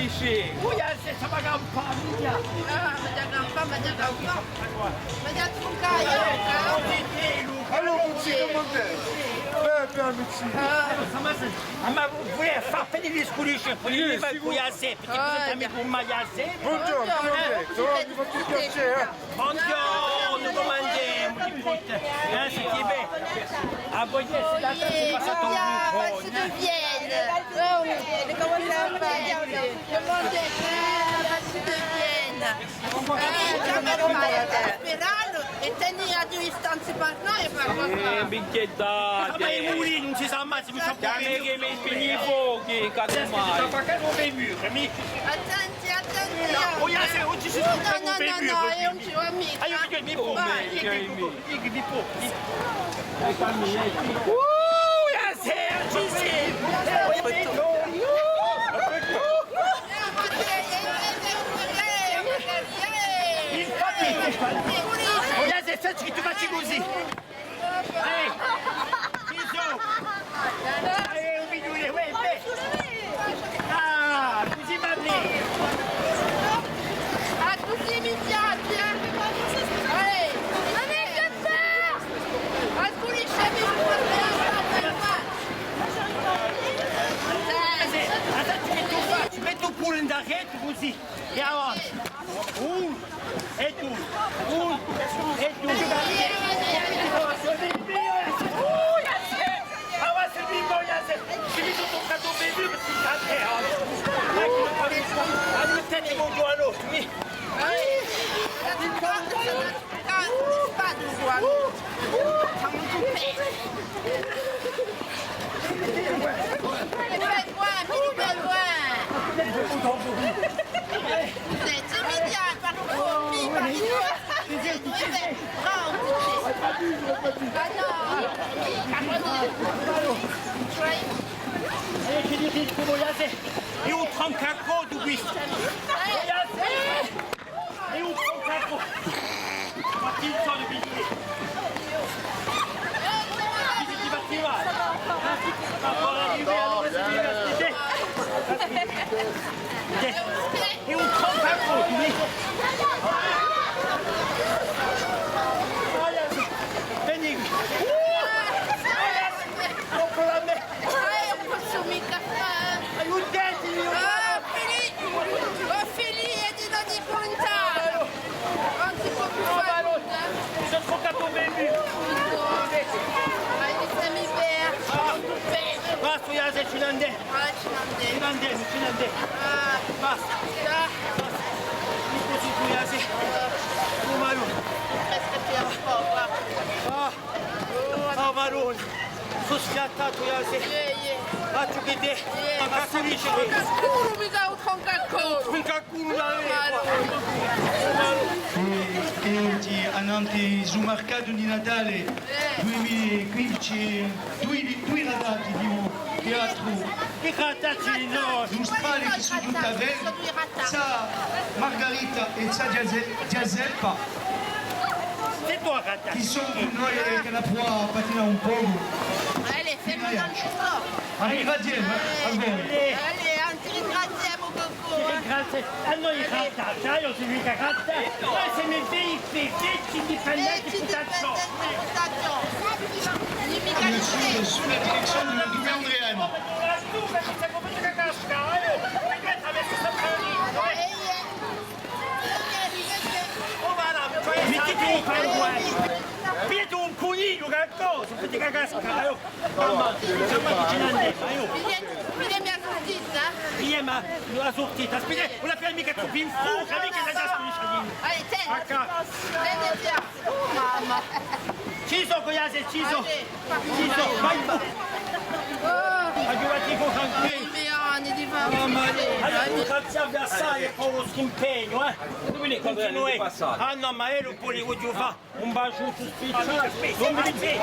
Sì. Goiase, sama gampang dia. Macam gampang, macam gampang. Macam tukar ya. Allora, un secondo amici. Ma voi fate di discutere, poi mi fai goiase, perché bisogna mi goiase. Buongiorno, buongiorno, mi fa tutto piacere. Buongiorno, mangiamo di puttana. C'est Québec. Ah, voyez, c'est la tête, c'est pas ça ton Pas de vienne. Comment ça va? Demandez pas de vienne. Sperando e tieni a due istanze per noi per cosa. Minchiettate. Ma i muri non si sa mai se mi fa Chiami che mi spegni i fuochi, cazzo sta mai. facendo dei muri, mi. Attenti, attenti. Goiase, oggi si sta facendo dei muri. No, è un tuo amico. Ah, io mi mi può. Mi può. Goiase, ci sei. Goiase, senti che tu facci così. Ciso. Un milione, ah, così va bene. Ah, così mi piace. Non è che te! Alcuni scemi Ci metto pure in dachetto così e avanti. E tu. E tu. Avanti il bimbo, ci mi sono toccato un bimbo perché si cade. Ecco, mettete con due all'occhio. Ci dici come Goiase, è un troncacco di questo. Goiase, è un troncacco. Ma chi sono i bigli? Chi ti battiva? Ma poi arrivi allora si viene a stare. È un troncacco di questo. Goiase, vieni qui. Compro la me. Aiutatemi! Fili e di non di contare! Non si può più fare! Mi sono sfoccato un bambino! Ma mi per! Basta, Goiase, ci andiamo! Ci andiamo! Basta! Mi così, Goiase! Oh, Marone! Presque per un po', guarda! Oh, Marone! Sono schiattato, Goiase! Faccio che te! Ma capisci che... Cacuro, mica un concacuro! Un cacculo da E anante sul mercato di Natale 2015 due ragazzi di un teatro Che cantacci, no! d'Australia che sono tutte avec sa Margarita e sa Giaseppa C'est toi, cantacci! che sono con noi che la può pattinare un po'. Allez, fais-moi dans le chauffeur! Arrivederci a voi. Allez, un petit gratte mon coco! Grazie a noi cantacci, io si mica cantare! Ma se ne dei perfetti dipendenti di cacciò! Monsieur sous la direction de Louis Andréane. Vedo un coniglio che cosa, fatti cagare, mamma, insomma ci andiamo, Vieni a sortita? Vieni ma la sortita, aspetta, una per mica troppo in fuga, mica la già spicciolina. Allez, tieni! Acca. Tieni, mamma! Ciso, Goiase, ciso, vai tu. Aiutati con tranquillo. Anni di famiglia! Allora, grazie a Versailles per lo schimpegno, Continui. Ah no, ma ero un po' di voglio fare un bacio su spicciolo. Non mi dici?